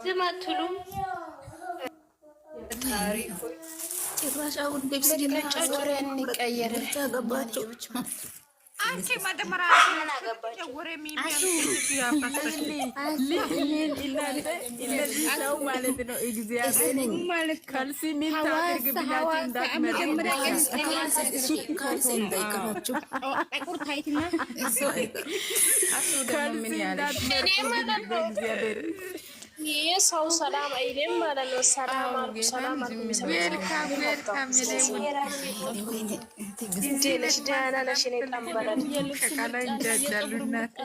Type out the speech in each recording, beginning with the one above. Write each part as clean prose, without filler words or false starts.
ዝም አትሉም? ታሪኩ ጭራሽ አሁን ልብስ ሊነጫጭር እንቀየር ገባችሁ? አንቺ መደመራ ምን አገባችሁ? ወሬ ሰው ማለት ነው። እግዚአብሔር ማለት ካልሲ ምን ታደርግ ብላችሁ እንዳትመጡ። የሰው ሰላም አይደለም ማለት ነው። ሰላም ሰላም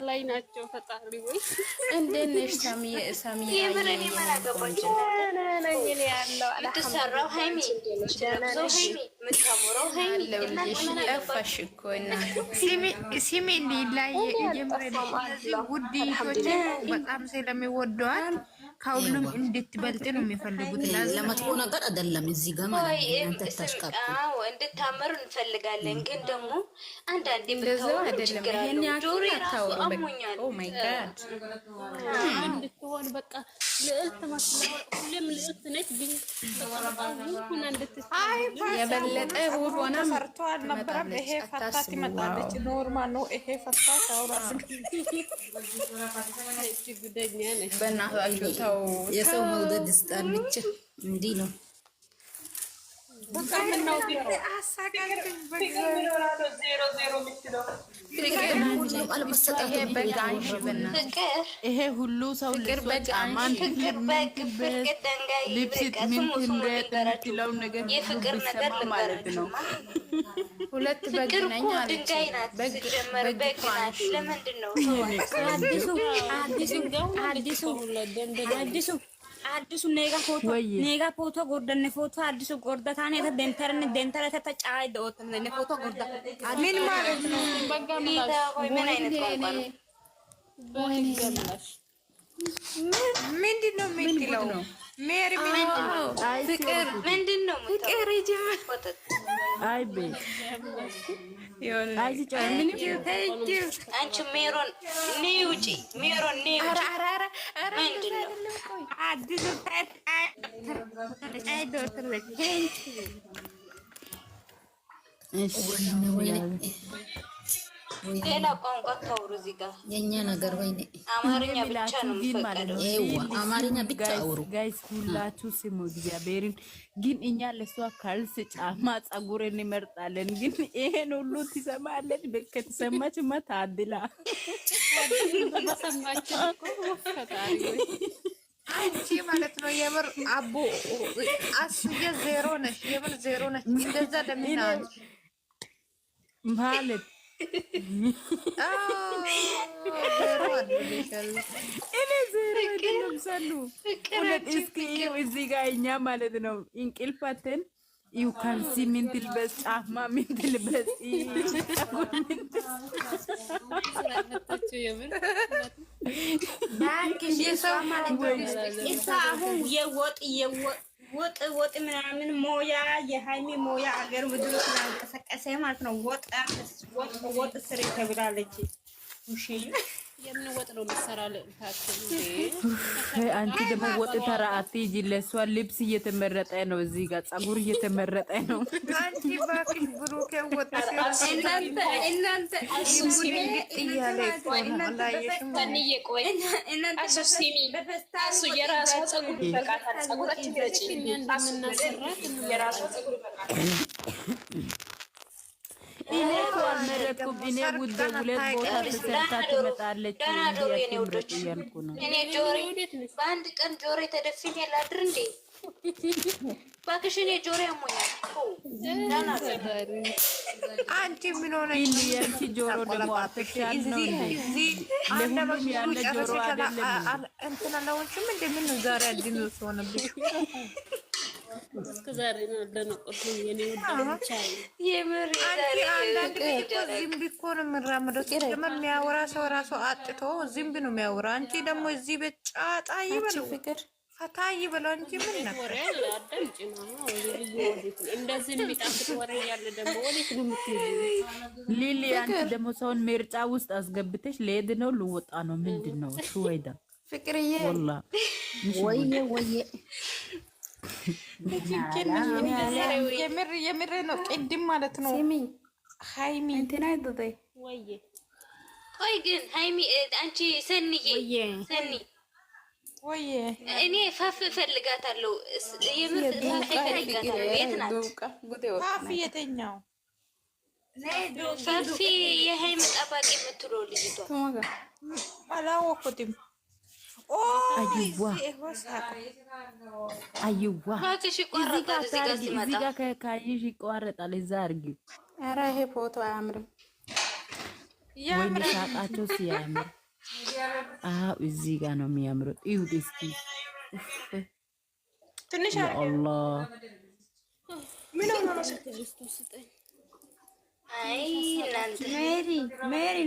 ላይ ናቸው። ፈጣሪ ወይ እንዴት ነሽ ሳሚዬ? ሳሚዬ የምትሰራው ሃይሚ የምታምረው ሃይሚ ጠፋሽ እኮ እናት። ሲሚ ላይ ውድ በጣም ስለሚወደዋል ከሁሉም እንድትበልጥ ነው የሚፈልጉት። ለመጥፎ ነገር አይደለም። እዚህ ጋር ማለት እናንተ ታሽቃቁ እንድታመሩ እንፈልጋለን፣ ግን ደግሞ አንዳንዴ እንደዛው አይደለም። ይሄን ያክል አታውሩ። ኦ ማይ ጋድ እንድትሆን በቃ ልዕልት መስለው ሁሌም ልዕልት ነች፣ ግን ተቀራራቡና የበለጠ ውብ ሆና ሰርቶ አልነበረም። ይሄ ፈታ ትመጣለች። ኖርማል ነው። ይሄ ፈታ ታውራስ ጉደኛ ነች። በእናታችሁ ተው። የሰው መውደድ ይስጣል ብቻ። እንዲህ ነው ይሄ ሁሉ ሰው ልብስ ምንትለው ነገር ቢሰማ ማለት ነው። ሁለት በግ ነኝ አለች። አዲሱ ኔጋ ፎቶ ጎርደን ፎቶ አዲሱ ጎርደታኔ ደንተረ ተጫይ ደውት ፎቶ ጎርዳ ምን ማለት ነው? ምን አይነት ምንድን ነው የምትለው? ሜሪ ፍቅር ምንድን ነው? ፍቅር ይጀምር። አይ ቤ አንቺ ሜሮን ነይ ውጪ፣ ሜሮን ነይ ውጪ። ምንድን ነው አዲሱ ሌላ ቋንቋ ታውሩ እዚህ ጋር የኛ ነገር ወይኔ አማርኛ ብቻ ነው የሚፈቀደው። አማርኛ ብቻ አውሩ ጋይስ፣ ሁላችሁ ስሙ እግዚአብሔርን። ግን እኛ ለሷ ካልስ ጫማ ጸጉር እንመርጣለን። ግን ይሄን ሁሉ ትሰማለች። ከተሰማች ታድላ አንቺ ማለት ነው። የምር አቦ አስየ ዜሮ ነሽ። የምር ዜሮ ነሽ። እንደዛ ለምናል ማለት እኔ ዜሮ ለምሳሉ ሁለት እስኪ እዚህ ጋር እኛ ማለት ነው እንቅልፋትን ይው ካልሲ ምን ትልበስ፣ ጫማ ምን ትልበስ፣ ወጥ ምናምን ሞያ የሃይሚ ሞያ አገር ምድር ስላንቀሳቀሰ ማለት ነው። ወጥ ስሪ ተብላለች። የምን ወጥ ነው መሰራለ? አንቺ ደግሞ ወጥ ተራ አትይጂ። ለሷ ልብስ እየተመረጠ ነው። እዚህ ጋር ጸጉር እየተመረጠ ነው። አንቺ ባክሽ ብሩኬ ወጥ እናንተ እሱ የራሷ ጸጉር ይበቃታል። ጸጉራችን ገጭ የራሷ ጸጉር ይበቃታል። እኔ እኮ አልመረጥኩም። እኔ ውድ ሁለት ቦታ ተሰርታ ትመጣለች እያልኩ ነው። እኔ ጆሮዬ በአንድ ቀን ጆሮዬ ተደፍኜ ላድር እንዴ? እባክሽ እኔ ጆሮዬ አሞኛል። አንቺ ምን ሆነሽ? የአንቺ ጆሮ ደግሞ አርተፊሻል ነው እንዴ? ለሁሉም ያለ ጆሮ አይደለም። እንትና ለወንችም እንደምን ነው ዛሬ አዲኑ ሆነብሽ? እስከ ዛሬ ነው ለነቆት የኔ ወደ ብቻ የምር አንዳንድ ዝምብ እኮ ነው የምራመደው። ለምን የሚያወራ ሰው ራሱ አጥቶ ዝምብ ነው የሚያወራ። አንቺ ደግሞ እዚህ በጫጣ ይበሉ ፍቅር ፈታ ይበሉ። አንቺ ምን ነበር አዳምጪ ነው እንደዚህ የሚጣፍጥ ወሬ ያለ ደግሞ ወዴት ነው የምትሄጂው? ሊሊ አንቺ ደግሞ ሰውን ምርጫ ውስጥ አስገብተሽ ለሄድ ነው ልወጣ ነው ምንድን ነው እሱ? ወይዳ ፍቅርዬ ወላ ወየ ወየ የምር ነው። ቅድም ማለት ነው ሃይሚ እንትና ይደይ ወየ ቆይ ግን ሃይሚ አንቺ ሰኒዬ ሰኒ ወየ እኔ ፋፍ ፈልጋታለሁ። የምር ፈልጋታለሁ። የት ናት ፋፍ? የተኛው ፋፊ የሃይሚ ጠባቂ የምትለው ልጅቷ አላወኩትም። አይዋ እባክሽ ይቆረጣል። እዚህ ጋር ሲመጣ እዚህ ጋር ካይሽ ይቆረጣል። እዛ አድርጊው። ኧረ ይሄ ፎቶ አያምርም። ወይ ሳቃቸው ሲያምር እዚህ ጋር ነው የሚያምረው። ይሁት እስኪ ትንሽ አላህ ምን ነው አይ እናንተ ሜሪ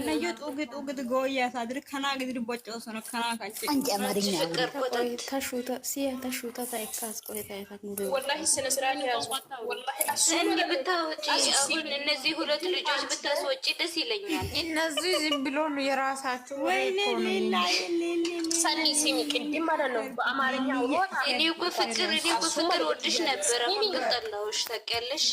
ነዮ ጡግ ጎያ ሳድር ከና ግድር ቦጨው ሰነ ከና ካንቺ አንቺ አማርኛ ተሹታ ሲያ ተሹታ ታይካስ ቆይታ ይታክሙ ወላሂ ስነ ስርዓት ያዙ። ወላሂ ሰኒ ብታወጪ አሁን እነዚህ ሁለት ልጆች ብታስወጪ ደስ ይለኛል። እነዚህ ዝም ብሎ ነው የራሳቸው። ወይኔ ሌላ ሰኒ ሲሚ ቅድም ማለት ነው በአማርኛ ወጣ። እኔ እኮ ፍቅር ወድሽ ነበረ። ምንጠላውሽ ታውቂያለሽ።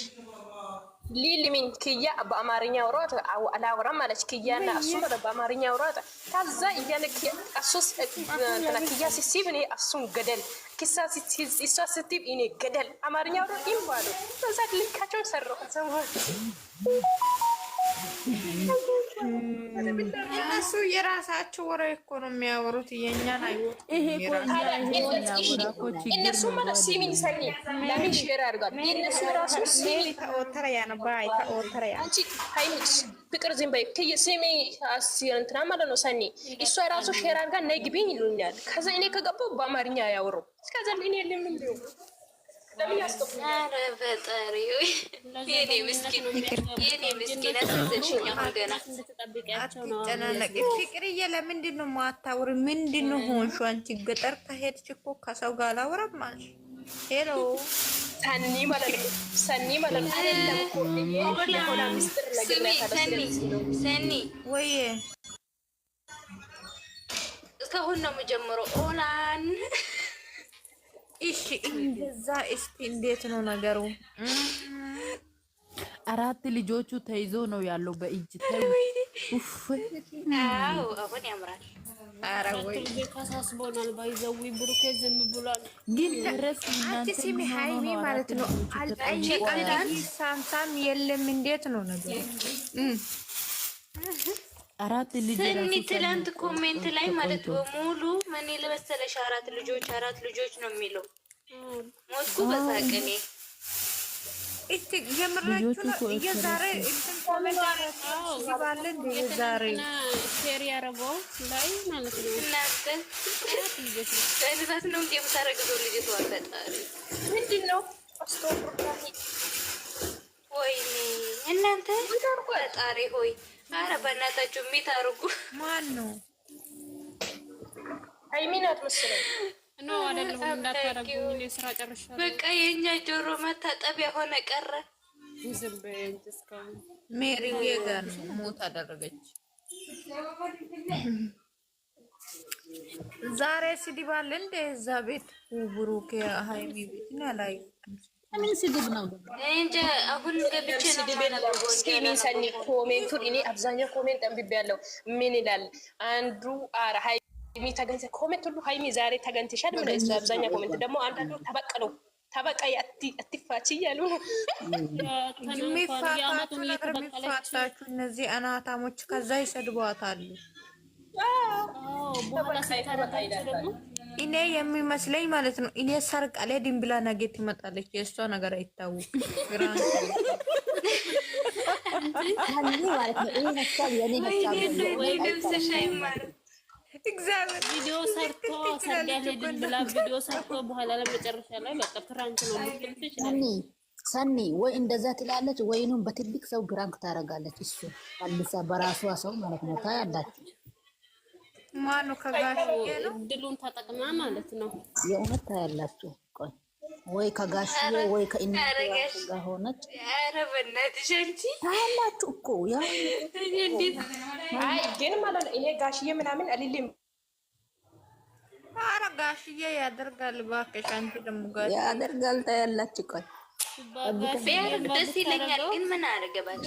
ሊልሚን ክያ በአማርኛ ወራት አላወራም ማለች ክያና እሱ በአማርኛ ወራት ከዛ እያለ አሱስ ክያ ሲሲብ እኔ አሱን ገደል ክሳ ሲሳ ስትብ እኔ ገደል አማርኛ ወራት ይባሉ በዛ ልካቸው ሰራው እነሱ የራሳቸው ወሬ እኮ ነው የሚያወሩት። የኛን አይወጡ። ይሄ እነሱ ማለት ሲሚን ሰኒ ለምን ሼር ያርጋል? እነሱ ራሱ ሲሚ ተወተረ ያነባይ ተወተረ ያ አንቺ ሃይሚስ ፍቅር ዝም በይ ከየሲሚ እንትና ማለት ነው ሰኒ እሷ ራሱ ሼር አርጋ ነይ ግቢኝ ይሉኛል። ከዛ እኔ ከገባው በአማርኛ ያወሩ እስከዛ እኔ ለምን ነው ለምን ያስቀምጡ? ኧረ ፈጣሪ የኔ ምስኪን አስዘሽኝ። አሁን ገና አትጨናነቂ ፍቅርዬ። ለምንድን ነው የማታወሪ? ምንድን ነው ሆንሽው አንቺ? ገጠር ከሄድሽ እኮ ከሰው ጋር አላወራም ማለት ሄሎ ሰኒ ማለት ነው አይደለም እኮ የሆነ ምስጢር ነገር ሰኒ ወይ እስካሁን ነው የምጀምረው ኦላን እሺ እንደዛ እስቲ እንዴት ነው ነገሩ? አራት ልጆቹ ተይዞ ነው ያለው በእጅ ተይ። አዎ አሁን ያምራል። ኧረ ወይ ካሳስቦናል። ባይዘዊ ብሩኬ ዝም ብሏል። ግን ድረስ አንቺ ሲሚ ሃይሚ ማለት ነው አልጠየቀም። ሳምሳም የለም እንዴት ነው ነገሩ? አራት ልጅ ሰኒ ትላንት ኮሜንት ላይ ማለት በሙሉ ምን ለመሰለሽ አራት ልጆች ነው የሚለው። ሞትኩ በሳቅኔ እስቲ የምራችሁ ነው የዛሬ እንትን ኮሜንት ሲባል እንደ የዛሬ ሼር ያረጋው ላይ ማለት ነው። እናንተ ነው እንዴ የምታረግዘው ልጅ ተዋፈጣሪ ምንድነው? አስተውሩላሂ ወይኔ እናንተ ፈጣሪ ሆይ ኧረ በእናታችሁ የሚታርጉ ማን ነው? ሃይሚናት መሰለኝ ነው አይደለም። እንዳታረጉ እኔ ስራ ጨርሻለሁ። በቃ የኛ ጆሮ መታጠቢያ ሆነ ቀረ። ዝም በይ እስካሁን ሜሪዬ ጋር ሞት አደረገች። ዛሬ ስድባል እንደ እዛ ቤት ብሩክ ሃይሚ ቤት ነው ላይ ምን ስድብ ነው እንጂ አሁን ገብቼ ነው እስኪ ሰኒ ኮሜንቱን እኔ አብዛኛው ኮሜንት አንብቤያለሁ። ምን ይላል አንዱ አረ ሃይሚ ተገንዘ ኮሜንት ሁሉ ሃይሚ ዛሬ ተገንተሻል ምን ነው አብዛኛው ኮሜንት ደግሞ አንዳንዱ ተበቀይ አትፋቺ እያሉ ነው። የሚፋታችሁ እነዚህ አናታሞች ከዛ ይሰድቧታል። እኔ የሚመስለኝ ማለት ነው እኔ ሰርቅ አልሄድም ብላ ነገ ትመጣለች። የእሷ ነገር አይታወቅም። እግዚአብሔር ቪዲዮ ሰርቶ ሰዳሄድን ብላ ቪዲዮ ሰርቶ በኋላ ለመጨረሻ ላይ በቃ ፕራንክ ነው የምትልሽ ሰኒ ወይ እንደዛ ትላለች ወይንም በትልቅ ሰው ግራንክ ታረጋለች። እሱ አልሳ በራሷ ሰው ማለት ነው። ታያላችሁ ማኑ ከጋሽ ድሉን ተጠቅማ ማለት ነው። የእውነት ታያላችሁ። ቆይ ወይ ከጋሽ ወይ ከኢንተርኔት ጋር ሆነች። ኧረ በእናትሽ አንቺ ታያላችሁ እኮ ያ አይ ግን ማለት ነው ይሄ ጋሽዬ ምናምን አልልም ጋሽዬ ያደርጋል። እባክሽ አንቺ ደግሞ ጋሽ ያደርጋል ታያላችሁ። ቆይ ቢያደርግ ደስ ይለኛል፣ ግን ምን አደረገባች?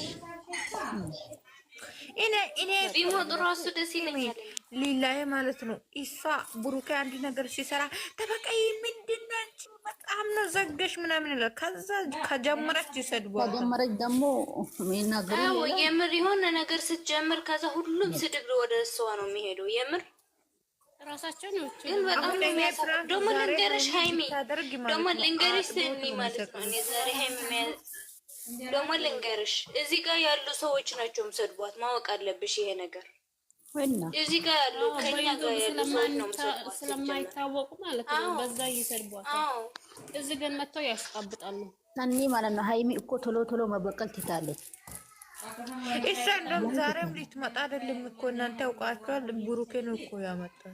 እኔ ቢሞት ራሱ ደስ ይለኛል። ሊላዬ ማለት ነው። እሷ ብሩኬ አንድ ነገር ሲሰራ ተበቀይ ምንድን ነው አንቺ በጣም ነው ዘገሽ ምናምን ይላል። ከዛ ከጀመረች ይሰድቧል። ከጀመረች ደግሞ አዎ የምር የሆነ ነገር ስትጀምር ከዛ ሁሉም ስድብ ወደ እሷ ነው የሚሄደው። የምር ራሳቸውን ነው ግን በጣም ነው የሚያሳፍረው። ደግሞ ልንገርሽ ሃይሚ፣ ደግሞ ልንገርሽ ስኒ ማለት ነው እኔ ዛሬ ሃይሚ ደግሞ ልንገርሽ እዚህ ጋር ያሉ ሰዎች ናቸው የምሰድቧት። ማወቅ አለብሽ ይሄ ነገር እዚህ ጋር ያሉ ከኛ ጋር ያሉ ሰዎች ነው የምሰድቧት ስለማይታወቁ ማለት ነው። በዛ ይሰድቧት። እዚህ ግን መጥተው ያስጣብጣሉ። ሰኒ ማለት ነው። ሃይሚ እኮ ቶሎ ቶሎ መበቀል ትታለች። እሷ እንደውም ዛሬም ልትመጣ አይደለም እኮ እናንተ ያውቃችኋል። ብሩኬ ነው እኮ ያመጣው።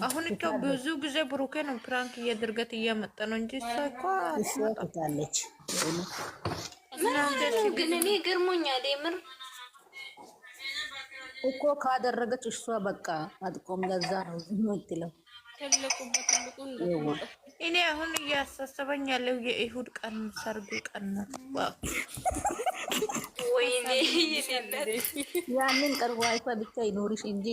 አሁን እኮ ብዙ ጊዜ ብሩኬ ነው ፕራንክ እያደረገት እያመጣ ነው እንጂ እሷ እኮ ትታለች። ግን እኔ ገርሞኛል የምር እኮ ካደረገች እሷ በቃ አጥቆም ገዛ ነው የምትለው። እኔ አሁን እያሳሰበኝ ያለው የይሁድ ቀን ሰርግ ቀን ነው። ወይኔ ያንን ቀርቦ አይቷ ብቻ ይኖርሽ እንጂ